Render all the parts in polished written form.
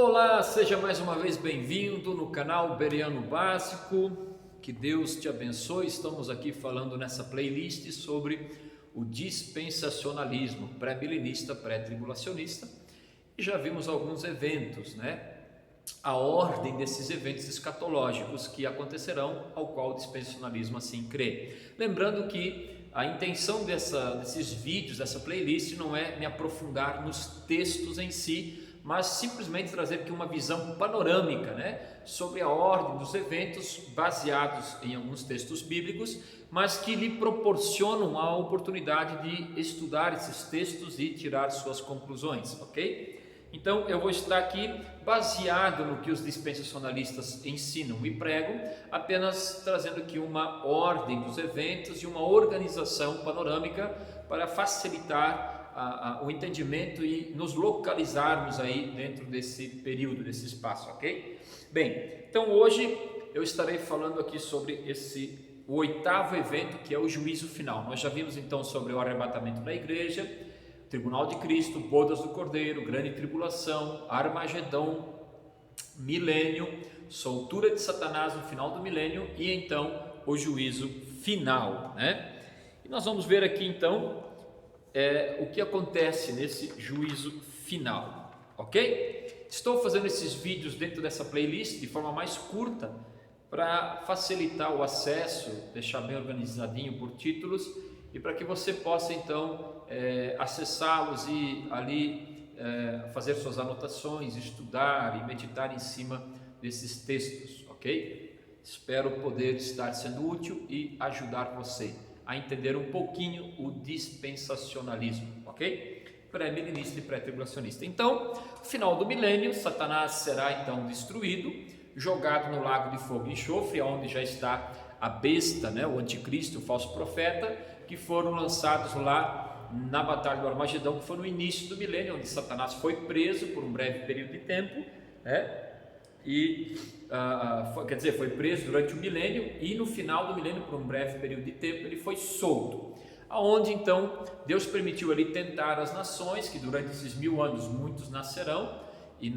Olá, seja mais uma vez bem-vindo no canal Bereano Básico, que Deus te abençoe. Estamos aqui falando nessa playlist sobre o dispensacionalismo pré-milenista, pré-tribulacionista, e já vimos alguns eventos, a ordem desses eventos escatológicos que acontecerão, ao qual o dispensacionalismo assim crê. Lembrando que a intenção desses vídeos, dessa playlist, não é me aprofundar nos textos em si, mas simplesmente trazer aqui uma visão panorâmica, sobre a ordem dos eventos, baseados em alguns textos bíblicos, mas que lhe proporcionam a oportunidade de estudar esses textos e tirar suas conclusões, ok? Então eu vou estar aqui baseado no que os dispensacionalistas ensinam e pregam, apenas trazendo aqui uma ordem dos eventos e uma organização panorâmica para facilitar o entendimento e nos localizarmos aí dentro desse período, desse espaço, ok? Bem, então hoje eu estarei falando aqui sobre o oitavo evento, que é o juízo final. Nós já vimos então sobre o arrebatamento da igreja, Tribunal de Cristo, bodas do Cordeiro, grande tribulação, Armagedão, milênio, soltura de Satanás no final do milênio e então o juízo final, E nós vamos ver aqui então o que acontece nesse juízo final, ok? Estou fazendo esses vídeos dentro dessa playlist de forma mais curta para facilitar o acesso, deixar bem organizadinho por títulos e para que você possa então acessá-los e ali fazer suas anotações, estudar e meditar em cima desses textos, ok? Espero poder estar sendo útil e ajudar você a entender um pouquinho o dispensacionalismo, ok? Pré-milenista e pré-tribulacionista. Então, no final do milênio, Satanás será então destruído, jogado no lago de fogo e enxofre, onde já está a besta, o anticristo, o falso profeta, que foram lançados lá na batalha do Armagedão, que foi no início do milênio, onde Satanás foi preso por um breve período de tempo, foi preso durante o milênio e no final do milênio, por um breve período de tempo, ele foi solto, aonde então Deus permitiu ali tentar as nações, que durante esses 1000 anos muitos nascerão e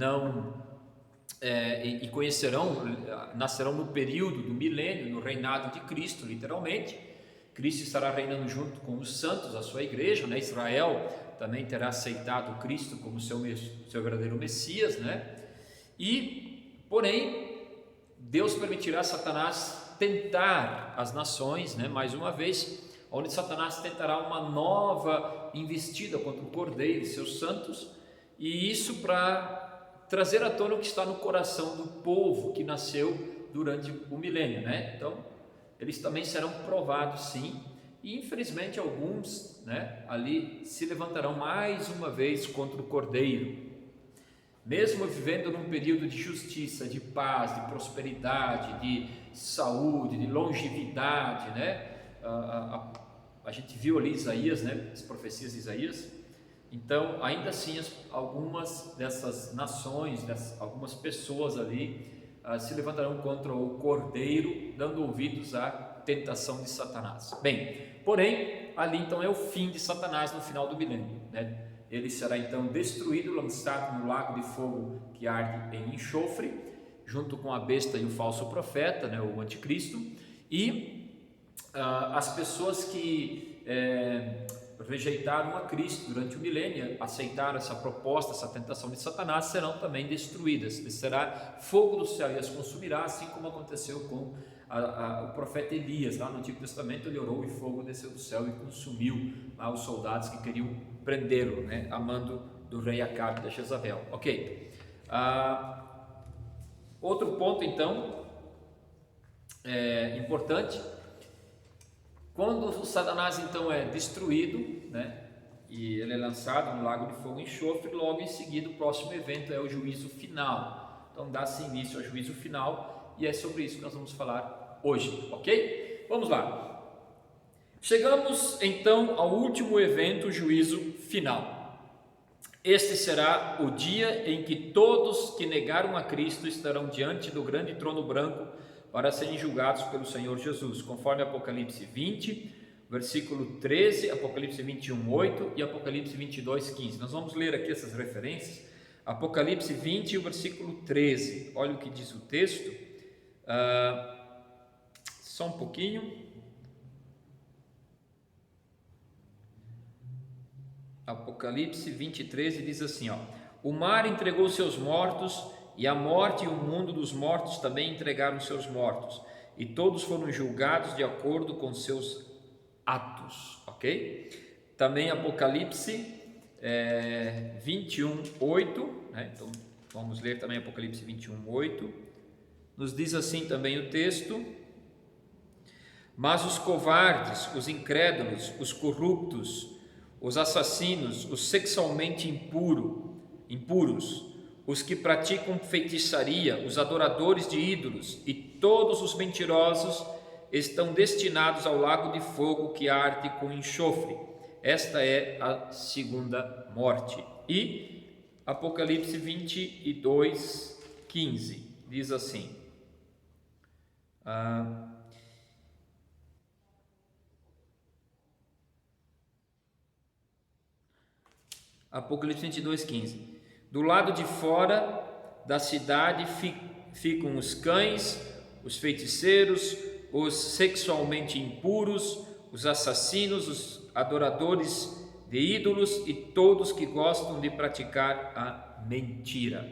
nascerão no período do milênio, no reinado de Cristo, literalmente. Cristo estará reinando junto com os santos, a sua igreja, Israel também terá aceitado Cristo como seu verdadeiro Messias, Porém, Deus permitirá Satanás tentar as nações, mais uma vez, onde Satanás tentará uma nova investida contra o Cordeiro e seus santos, e isso para trazer à tona o que está no coração do povo que nasceu durante o milênio, Então, eles também serão provados, sim, e infelizmente alguns, ali se levantarão mais uma vez contra o Cordeiro. Mesmo vivendo num período de justiça, de paz, de prosperidade, de saúde, de longevidade, a gente viu ali Isaías, as profecias de Isaías. Então, ainda assim, algumas dessas nações, algumas pessoas ali se levantarão contra o Cordeiro, dando ouvidos à tentação de Satanás. Bem, porém, ali então é o fim de Satanás no final do milênio, Ele será então destruído, lançado no lago de fogo que arde em enxofre, junto com a besta e o falso profeta, o anticristo, e as pessoas que rejeitaram a Cristo durante o milênio, aceitaram essa proposta, essa tentação de Satanás, serão também destruídas. Será fogo do céu e as consumirá, assim como aconteceu com o profeta Elias. Lá no Antigo Testamento ele orou e fogo desceu do céu e consumiu lá os soldados que queriam prendê-lo, a mando do rei Acabe da Jezabel. Ok. Outro ponto então importante: quando o Satanás então é destruído, e ele é lançado no lago de fogo e enxofre, logo em seguida o próximo evento é o juízo final. Então dá-se início ao juízo final e é sobre isso que nós vamos falar hoje, ok? Vamos lá. Chegamos então ao último evento, o juízo final. Este será o dia em que todos que negaram a Cristo estarão diante do grande trono branco para serem julgados pelo Senhor Jesus, conforme Apocalipse 20, versículo 13, Apocalipse 21, 8 e Apocalipse 22, 15. Nós vamos ler aqui essas referências Apocalipse 20, o versículo 13. Olha o que diz o texto. Só um pouquinho. Apocalipse 20, 13 diz assim, ó: o mar entregou seus mortos, e a morte e o mundo dos mortos também entregaram seus mortos, e todos foram julgados de acordo com seus atos. Ok? Também Apocalipse 21, 8, né? Então vamos ler também Apocalipse 21, 8. Nos diz assim também o texto: mas os covardes, os incrédulos, os corruptos, os assassinos, os sexualmente impuros, os que praticam feitiçaria, os adoradores de ídolos e todos os mentirosos estão destinados ao lago de fogo que arde com enxofre. Esta é a segunda morte. E Apocalipse 22, 15 diz assim: Apocalipse 22, 15: do lado de fora da cidade ficam os cães, os feiticeiros, os sexualmente impuros, os assassinos, os adoradores de ídolos e todos que gostam de praticar a mentira.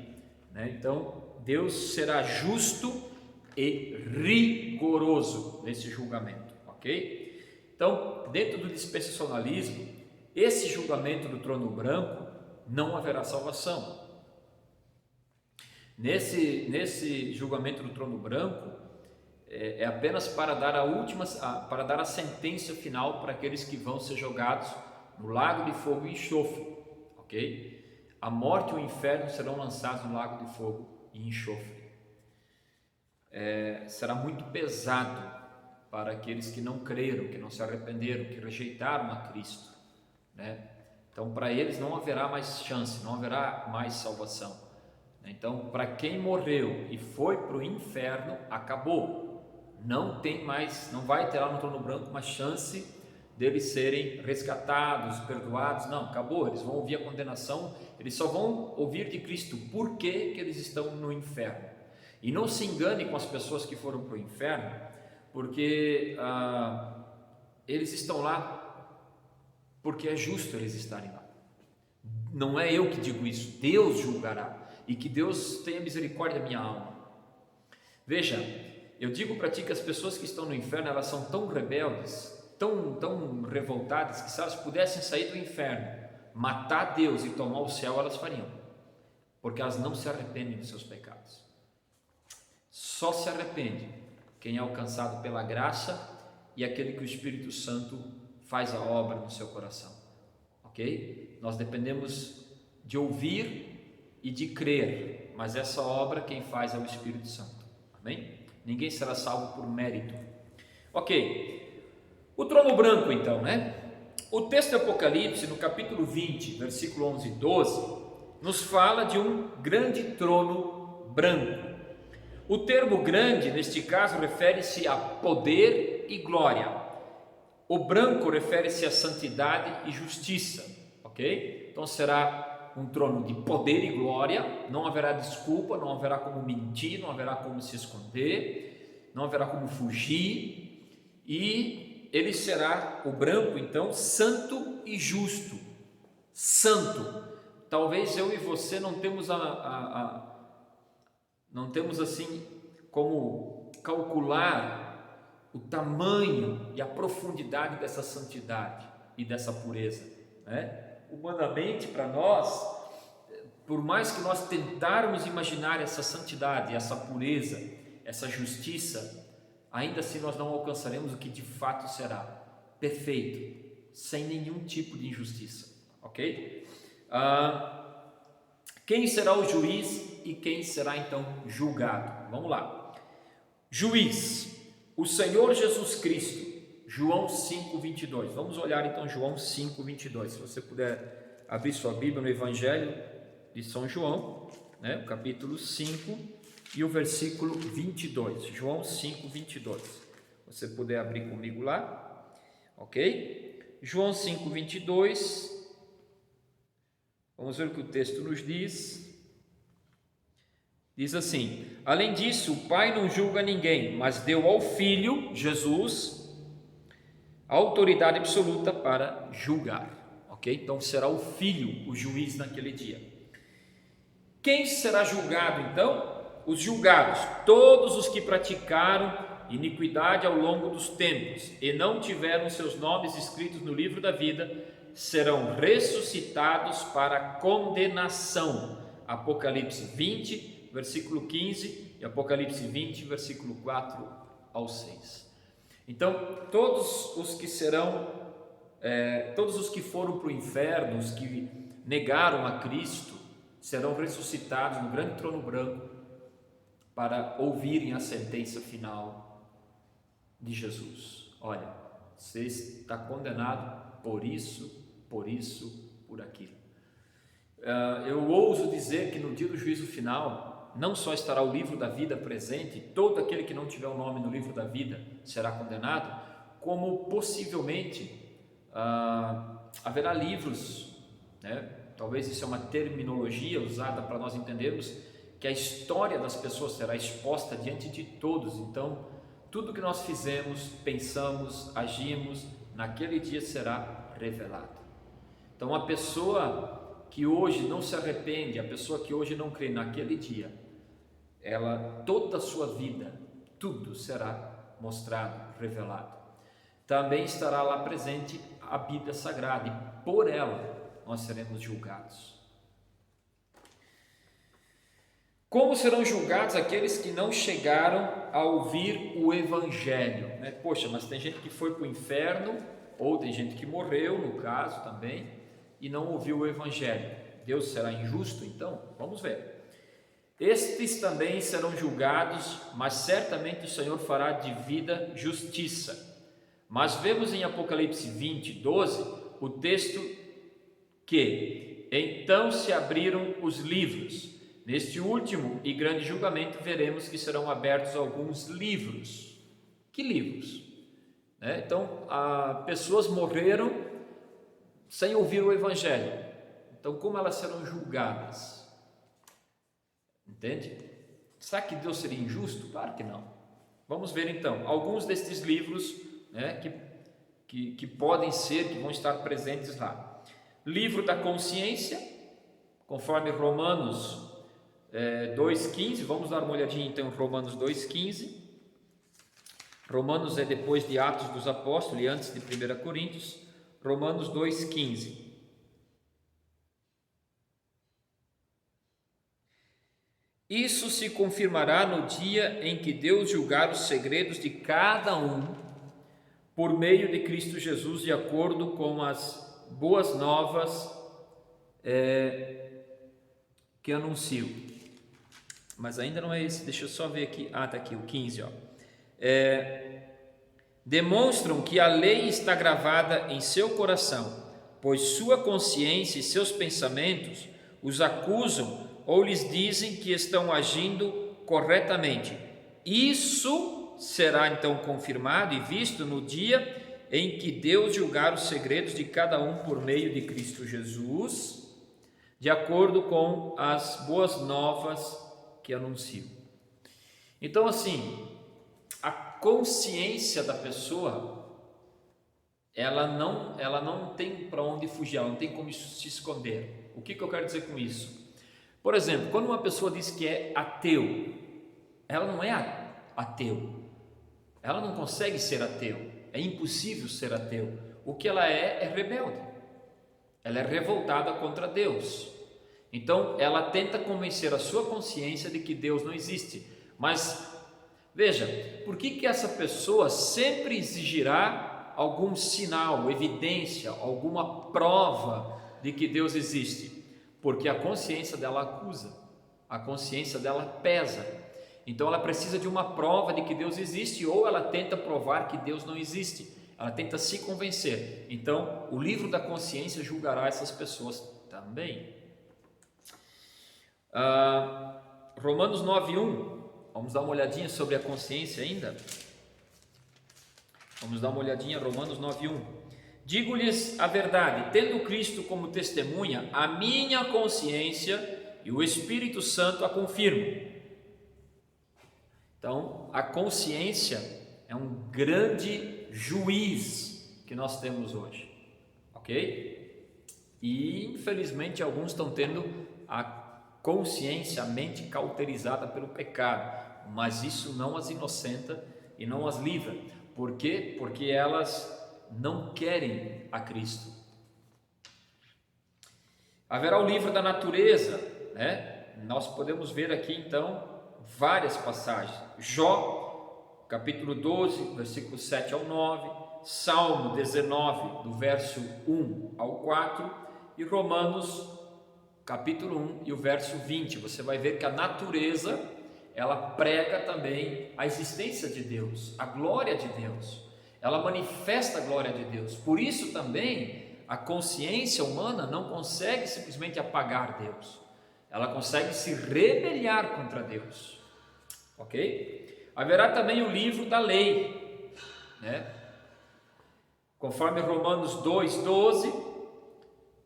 Então Deus será justo e rigoroso nesse julgamento, ok? Então, dentro do dispensacionalismo, esse julgamento do trono branco não haverá salvação. Nesse julgamento do trono branco é apenas para dar para dar a sentença final para aqueles que vão ser jogados no lago de fogo e enxofre, ok? A morte e o inferno serão lançados no lago de fogo e enxofre. Será muito pesado para aqueles que não creram, que não se arrependeram, que rejeitaram a Cristo, né? Então para eles não haverá mais chance, não haverá mais salvação. Então para quem morreu e foi para o inferno, acabou. Não tem mais, não vai ter lá no trono branco uma chance deles serem resgatados, perdoados. Não, acabou. Eles vão ouvir a condenação, eles só vão ouvir de Cristo por que eles estão no inferno. E não se engane com as pessoas que foram para o inferno, porque eles estão lá porque é justo eles estarem lá. Não é eu que digo isso, Deus julgará, e que Deus tenha misericórdia da minha alma. Veja, eu digo para ti que as pessoas que estão no inferno, elas são tão rebeldes, tão revoltadas, que se elas pudessem sair do inferno, matar Deus e tomar o céu, elas fariam, porque elas não se arrependem dos seus pecados. Só se arrepende quem é alcançado pela graça e aquele que o Espírito Santo faz a obra no seu coração, ok? Nós dependemos de ouvir e de crer, mas essa obra quem faz é o Espírito Santo, amém? Ninguém será salvo por mérito. Ok, o trono branco então, né? O texto de Apocalipse, no capítulo 20, versículo 11 e 12, nos fala de um grande trono branco. O termo grande, neste caso, refere-se a poder e glória. O branco refere-se a santidade e justiça, ok? Então será um trono de poder e glória, não haverá desculpa, não haverá como mentir, não haverá como se esconder, não haverá como fugir, e ele será, o branco então, santo e justo. Santo. Talvez eu e você não temos não temos assim como calcular o tamanho e a profundidade dessa santidade e dessa pureza, né? Humanamente, para nós, por mais que nós tentarmos imaginar essa santidade, essa pureza, essa justiça, ainda assim nós não alcançaremos o que de fato será perfeito, sem nenhum tipo de injustiça, ok? Quem será o juiz e quem será então julgado? Vamos lá. Juiz, o Senhor Jesus Cristo, João 5:22. Vamos olhar então João 5:22. Se você puder abrir sua Bíblia no Evangelho de São João, né, o capítulo 5 e o versículo 22. João 5:22. Você puder abrir comigo lá, ok? João 5:22. Vamos ver o que o texto nos diz. Diz assim: além disso, o Pai não julga ninguém, mas deu ao Filho, Jesus, a autoridade absoluta para julgar. Ok? Então será o Filho o juiz naquele dia. Quem será julgado então? Os julgados, todos os que praticaram iniquidade ao longo dos tempos e não tiveram seus nomes escritos no livro da vida, serão ressuscitados para condenação. Apocalipse 20, versículo 15 e Apocalipse 20, versículo 4 ao 6. Então, todos os que foram para o inferno, os que negaram a Cristo, serão ressuscitados no grande trono branco para ouvirem a sentença final de Jesus. Olha, você está condenado por isso, por aquilo. Eu ouso dizer que no dia do juízo final, não só estará o livro da vida presente, todo aquele que não tiver o nome no livro da vida será condenado, como possivelmente haverá livros, né? Talvez isso é uma terminologia usada para nós entendermos que a história das pessoas será exposta diante de todos. Então, tudo que nós fizemos, pensamos, agimos, naquele dia será revelado. Então, a pessoa que hoje não se arrepende, a pessoa que hoje não crê, naquele dia, toda a sua vida, tudo será mostrado, revelado. Também estará lá presente a Bíblia Sagrada e por ela nós seremos julgados. Como serão julgados aqueles que não chegaram a ouvir o Evangelho? Poxa, mas tem gente que foi para o inferno, ou tem gente que morreu, no caso também, e não ouviu o Evangelho. Deus será injusto então? Vamos ver. Estes também serão julgados, mas certamente o Senhor fará de vida justiça. Mas vemos em Apocalipse 20, 12, o texto que então se abriram os livros. Neste último e grande julgamento veremos que serão abertos alguns livros. Que livros? Então, pessoas morreram sem ouvir o Evangelho. Então, como elas serão julgadas? Entende? Será que Deus seria injusto? Claro que não. Vamos ver então alguns destes livros, que podem ser, que vão estar presentes lá. Livro da consciência, conforme Romanos 2,15, vamos dar uma olhadinha então em Romanos 2,15. Romanos é depois de Atos dos Apóstolos e antes de 1 Coríntios. Romanos 2,15. Isso se confirmará no dia em que Deus julgar os segredos de cada um por meio de Cristo Jesus, de acordo com as boas novas que anuncio. Mas ainda não é esse, deixa eu só ver aqui. Está aqui o 15, demonstram que a lei está gravada em seu coração, pois sua consciência e seus pensamentos os acusam ou lhes dizem que estão agindo corretamente. Isso será então confirmado e visto no dia em que Deus julgar os segredos de cada um por meio de Cristo Jesus, de acordo com as boas novas que anuncio. Então, assim, a consciência da pessoa, ela não tem para onde fugir, ela não tem como se esconder. O que eu quero dizer com isso? Por exemplo, quando uma pessoa diz que é ateu, ela não é ateu, ela não consegue ser ateu, é impossível ser ateu. O que ela é rebelde, ela é revoltada contra Deus. Então ela tenta convencer a sua consciência de que Deus não existe. Mas veja, por que essa pessoa sempre exigirá algum sinal, evidência, alguma prova de que Deus existe? Porque a consciência dela acusa, a consciência dela pesa. Então ela precisa de uma prova de que Deus existe, ou ela tenta provar que Deus não existe, ela tenta se convencer. Então o livro da consciência julgará essas pessoas também. Romanos 9,1, vamos dar uma olhadinha sobre a consciência ainda. Vamos dar uma olhadinha, Romanos 9,1. Digo-lhes a verdade, tendo Cristo como testemunha, a minha consciência e o Espírito Santo a confirmam. Então, a consciência é um grande juiz que nós temos hoje, ok? E infelizmente alguns estão tendo a consciência, a mente cauterizada pelo pecado, mas isso não as inocenta e não as livra. Por quê? Porque elas não querem a Cristo. Haverá o livro da natureza, né? Nós podemos ver aqui então várias passagens. Jó, capítulo 12, versículo 7 ao 9, Salmo 19, do verso 1 ao 4, e Romanos, capítulo 1 e o verso 20. Você vai ver que a natureza, ela prega também a existência de Deus, a glória de Deus. Ela manifesta a glória de Deus. Por isso também a consciência humana não consegue simplesmente apagar Deus. Ela consegue se rebeliar contra Deus. Ok? Haverá também o livro da lei, né? Conforme Romanos 2:12,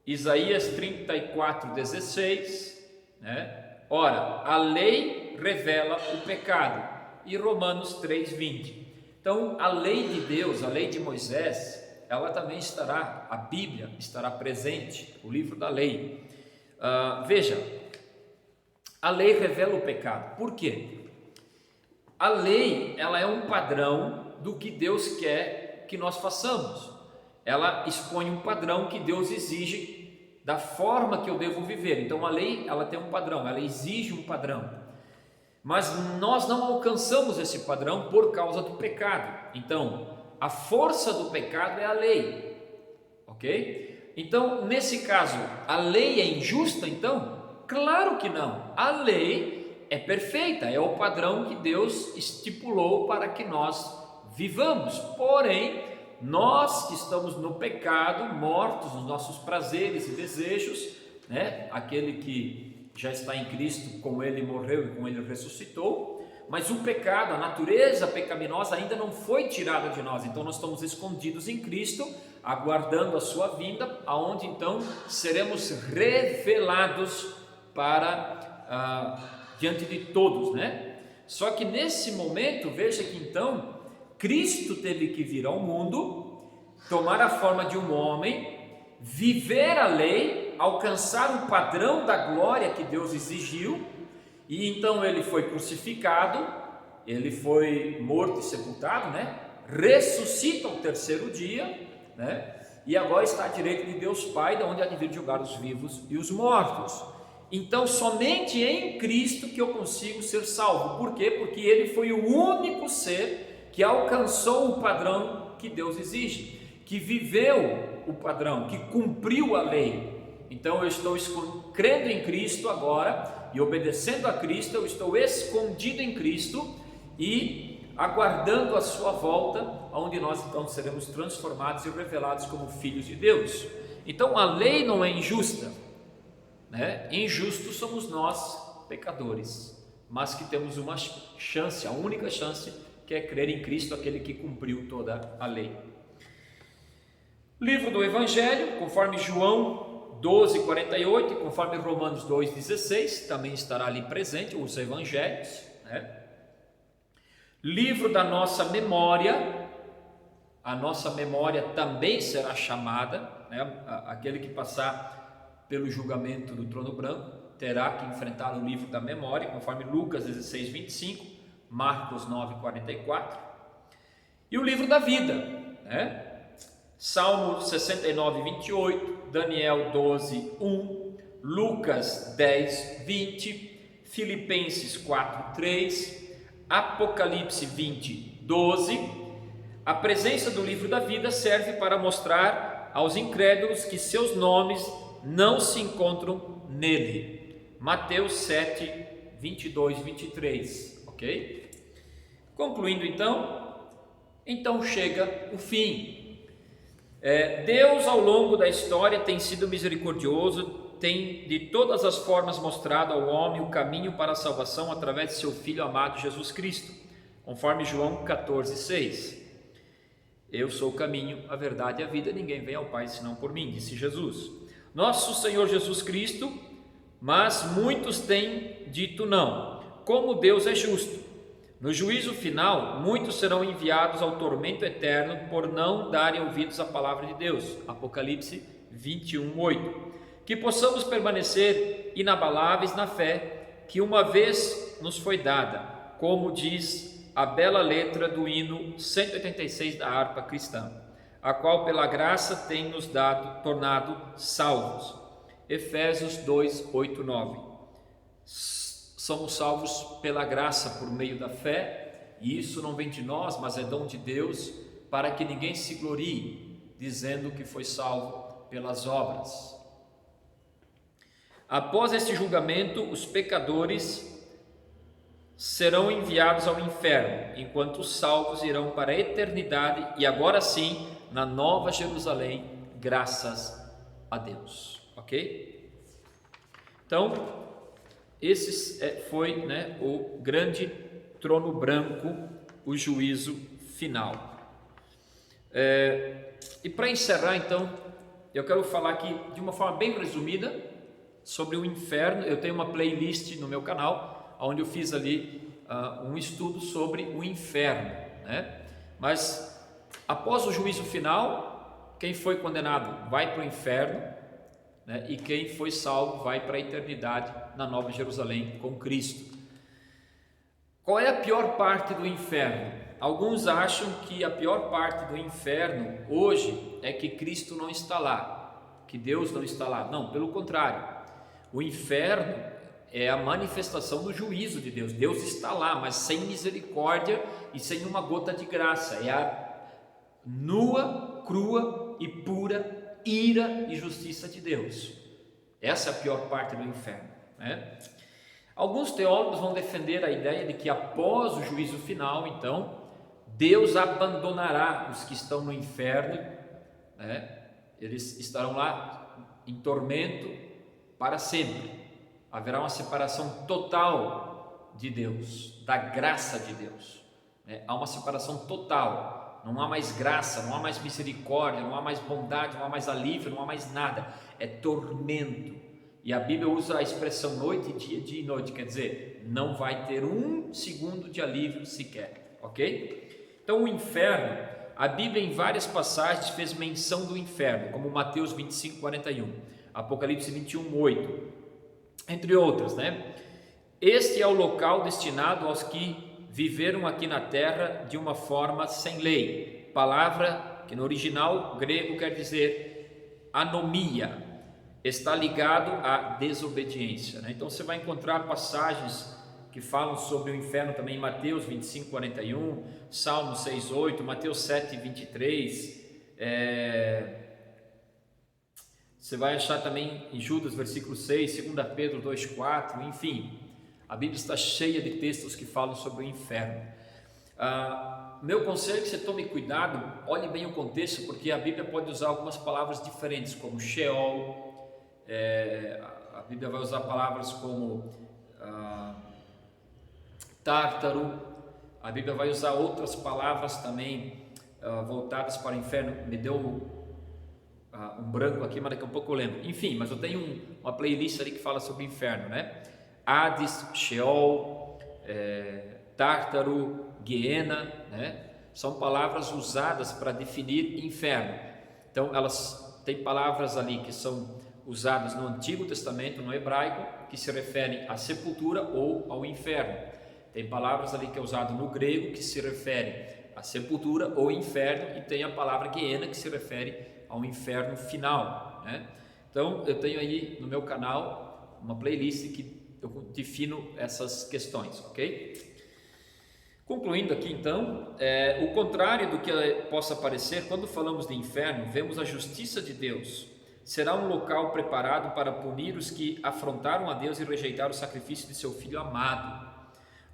Isaías 34:16, né? Ora, a lei revela o pecado, e Romanos 3:20. Então, a lei de Deus, a lei de Moisés, ela também estará, a Bíblia estará presente, o livro da lei. Veja, a lei revela o pecado. Por quê? A lei, ela é um padrão do que Deus quer que nós façamos. Ela expõe um padrão que Deus exige da forma que eu devo viver. Então a lei, ela tem um padrão, ela exige um padrão. Mas nós não alcançamos esse padrão por causa do pecado. Então, a força do pecado é a lei. Ok? Então, nesse caso, a lei é injusta então? Claro que não. A lei é perfeita, é o padrão que Deus estipulou para que nós vivamos. Porém, nós que estamos no pecado, mortos nos nossos prazeres e desejos, né? Aquele que já está em Cristo, com Ele morreu e com Ele ressuscitou, mas o pecado, a natureza pecaminosa ainda não foi tirada de nós. Então nós estamos escondidos em Cristo, aguardando a sua vinda, aonde então seremos revelados para diante de todos, né? Só que nesse momento, veja que então Cristo teve que vir ao mundo, tomar a forma de um homem, viver a lei, alcançar o padrão da glória que Deus exigiu, e então ele foi crucificado, ele foi morto e sepultado, né? Ressuscita ao terceiro dia, né? E agora está à direita de Deus Pai, de onde há de vir julgar os vivos e os mortos. Então somente em Cristo que eu consigo ser salvo. Por quê? Porque ele foi o único ser que alcançou o padrão que Deus exige, que viveu o padrão, que cumpriu a lei. Então eu estou crendo em Cristo agora e obedecendo a Cristo, eu estou escondido em Cristo e aguardando a sua volta, onde nós então seremos transformados e revelados como filhos de Deus. Então a lei não é injusta, né? Injustos somos nós, pecadores, mas que temos uma chance, a única chance, que é crer em Cristo, aquele que cumpriu toda a lei. Livro do Evangelho, conforme João 12:48 e conforme Romanos 2:16, também estará ali presente os Evangelhos, né? Livro da nossa memória, a nossa memória também será chamada, né? Aquele que passar pelo julgamento do trono branco terá que enfrentar o livro da memória, conforme Lucas 16:25, Marcos 9:44, e o livro da vida, né? Salmo 69:28, Daniel 12:1, Lucas 10:20, Filipenses 4:3, Apocalipse 20:12. A presença do livro da vida serve para mostrar aos incrédulos que seus nomes não se encontram nele. Mateus 7:22-23, ok? Concluindo então chega o fim. Deus ao longo da história tem sido misericordioso, tem de todas as formas mostrado ao homem o caminho para a salvação através de seu Filho amado Jesus Cristo, conforme João 14:6. Eu sou o caminho, a verdade e a vida, ninguém vem ao Pai senão por mim, disse Jesus. Nosso Senhor Jesus Cristo, mas muitos têm dito não. Como Deus é justo, No juízo final, muitos serão enviados ao tormento eterno por não darem ouvidos à palavra de Deus. Apocalipse 21:8. Que possamos permanecer inabaláveis na fé que uma vez nos foi dada, como diz a bela letra do hino 186 da harpa cristã, a qual pela graça tem nos tornado salvos. Efésios 2:8-9. Somos salvos pela graça por meio da fé, e isso não vem de nós, mas é dom de Deus, para que ninguém se glorie dizendo que foi salvo pelas obras. Após este julgamento, os pecadores serão enviados ao inferno, enquanto os salvos irão para a eternidade, e agora sim, na Nova Jerusalém, graças a Deus. Ok? Então, esse foi o grande trono branco, o juízo final. E para encerrar, então, eu quero falar aqui de uma forma bem resumida sobre o inferno. Eu tenho uma playlist no meu canal, onde eu fiz ali um estudo sobre o inferno, né? Mas após o juízo final, quem foi condenado vai para o inferno, né? E quem foi salvo vai para a eternidade na Nova Jerusalém com Cristo. Qual é a pior parte do inferno? Alguns acham que a pior parte do inferno hoje é que Cristo não está lá, que Deus não está lá. Não, pelo contrário. O inferno é a manifestação do juízo de Deus. Deus está lá, mas sem misericórdia e sem uma gota de graça. É a nua, crua e pura ira e justiça de Deus. Essa é a pior parte do inferno, né? Alguns teólogos vão defender a ideia de que após o juízo final, então, Deus abandonará os que estão no inferno, né? Eles estarão lá em tormento para sempre. Haverá uma separação total de Deus, da graça de Deus, né? Há uma separação total. Não há mais graça, não há mais misericórdia, não há mais bondade, não há mais alívio, não há mais nada. É tormento. E a Bíblia usa a expressão noite e dia, dia e noite, quer dizer, não vai ter um segundo de alívio sequer, ok? Então o inferno, a Bíblia em várias passagens fez menção do inferno, como Mateus 25:41, Apocalipse 21:8, entre outras, né? Este é o local destinado aos que viveram aqui na terra de uma forma sem lei, palavra que no original grego quer dizer anomia, está ligado à desobediência, né? Então você vai encontrar passagens que falam sobre o inferno também em Mateus 25:41, Salmo 6:8, Mateus 7:23, você vai achar também em Judas versículo 6, 2 Pedro 2:4, enfim, a Bíblia está cheia de textos que falam sobre o inferno. Meu conselho é que você tome cuidado, olhe bem o contexto, porque a Bíblia pode usar algumas palavras diferentes, como Sheol, a Bíblia vai usar palavras como Tártaro, a Bíblia vai usar outras palavras também voltadas para o inferno. Me deu um branco aqui, mas daqui a pouco eu lembro. Enfim, mas eu tenho uma playlist ali que fala sobre o inferno, né? Hades, Sheol, Tártaro, Guiena, né? São palavras usadas para definir inferno. Então elas têm palavras ali que são usadas no Antigo Testamento, no hebraico, que se referem à sepultura ou ao inferno. Tem palavras ali que é usado no grego que se referem à sepultura ou inferno, e tem a palavra Guiena que se refere ao inferno final, né? Então eu tenho aí no meu canal uma playlist que eu defino essas questões, ok? Concluindo aqui então, o contrário do que possa parecer, quando falamos de inferno, vemos a justiça de Deus. Será um local preparado para punir os que afrontaram a Deus e rejeitaram o sacrifício de seu Filho amado,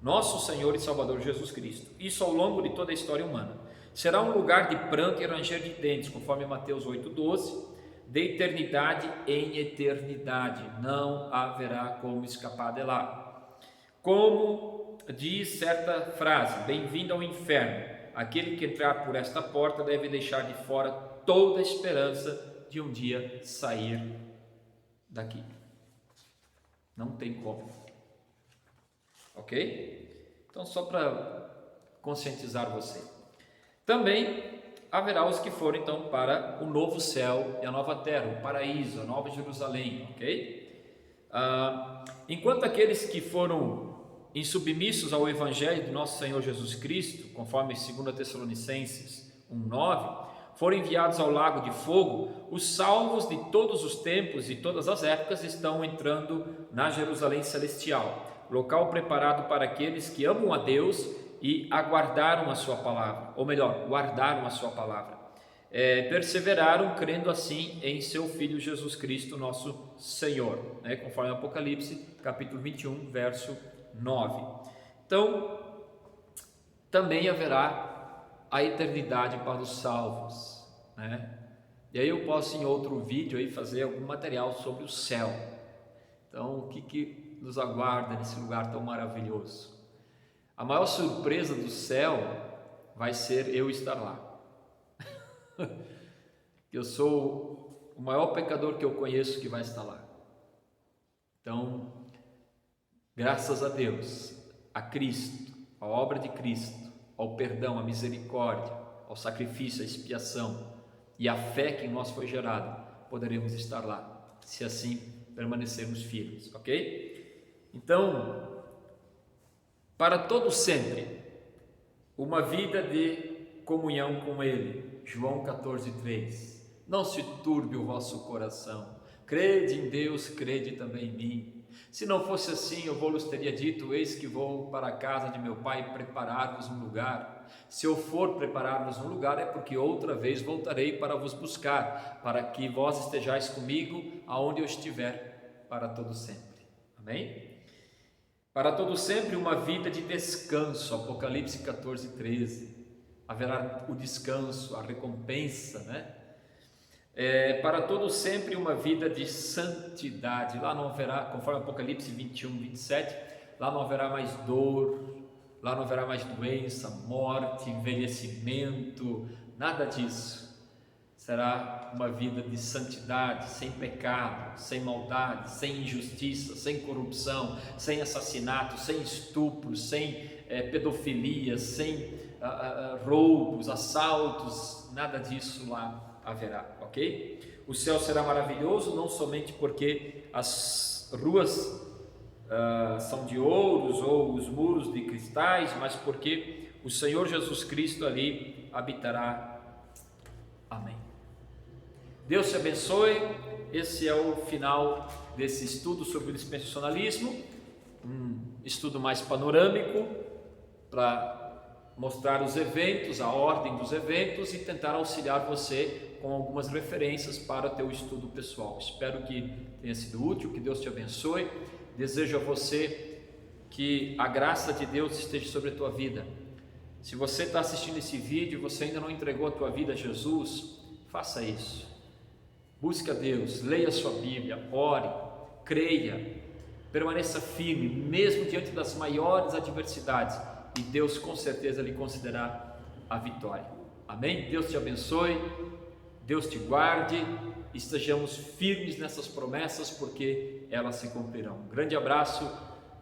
nosso Senhor e Salvador Jesus Cristo. Isso ao longo de toda a história humana. Será um lugar de pranto e ranger de dentes, conforme Mateus 8:12, de eternidade em eternidade. Não haverá como escapar de lá. Como diz certa frase, bem-vindo ao inferno. Aquele que entrar por esta porta deve deixar de fora toda a esperança de um dia sair daqui. Não tem como. Ok? Então, só para conscientizar você. Também haverá os que forem então para o novo céu e a nova terra, o paraíso, a nova Jerusalém, ok? Enquanto aqueles que foram insubmissos ao Evangelho do nosso Senhor Jesus Cristo, conforme 2 Tessalonicenses 1:9, foram enviados ao lago de fogo, os salvos de todos os tempos e todas as épocas estão entrando na Jerusalém celestial, local preparado para aqueles que amam a Deus e aguardaram a sua palavra, ou melhor, guardaram a sua palavra, perseveraram crendo assim em seu Filho Jesus Cristo, nosso Senhor, conforme Apocalipse, capítulo 21, verso 9. Então, também haverá a eternidade para os salvos, E aí eu posso em outro vídeo aí fazer algum material sobre o céu. Então, o que nos aguarda nesse lugar tão maravilhoso? A maior surpresa do céu vai ser eu estar lá. Eu sou o maior pecador que eu conheço que vai estar lá. Então, graças a Deus, a Cristo, a obra de Cristo, ao perdão, à misericórdia, ao sacrifício, à expiação e à fé que em nós foi gerada, poderemos estar lá, se assim permanecermos firmes, ok? Então, para todo sempre, uma vida de comunhão com Ele, João 14:3, não se turbe o vosso coração, crede em Deus, crede também em mim. Se não fosse assim, eu vos teria dito, eis que vou para a casa de meu pai preparar-vos um lugar. Se eu for preparar-vos um lugar, é porque outra vez voltarei para vos buscar, para que vós estejais comigo aonde eu estiver, para todo sempre. Amém? Para todo sempre uma vida de descanso, Apocalipse 14:13, haverá o descanso, a recompensa, para todo sempre uma vida de santidade, lá não haverá, conforme Apocalipse 21:27, lá não haverá mais dor, lá não haverá mais doença, morte, envelhecimento, nada disso. Será uma vida de santidade, sem pecado, sem maldade, sem injustiça, sem corrupção, sem assassinato, sem estupro, sem pedofilia, sem roubos, assaltos, nada disso lá haverá, ok? O céu será maravilhoso, não somente porque as ruas são de ouros ou os muros de cristais, mas porque o Senhor Jesus Cristo ali habitará. Amém. Deus te abençoe. Esse é o final desse estudo sobre o dispensacionalismo, um estudo mais panorâmico para mostrar os eventos, a ordem dos eventos e tentar auxiliar você com algumas referências para o teu estudo pessoal. Espero que tenha sido útil, que Deus te abençoe. Desejo a você que a graça de Deus esteja sobre a tua vida. Se você está assistindo esse vídeo e você ainda não entregou a tua vida a Jesus, faça isso. Busque a Deus, leia a sua Bíblia, ore, creia, permaneça firme, mesmo diante das maiores adversidades, e Deus com certeza lhe concederá a vitória. Amém? Deus te abençoe, Deus te guarde, estejamos firmes nessas promessas, porque elas se cumprirão. Um grande abraço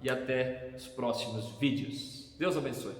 e até os próximos vídeos. Deus abençoe.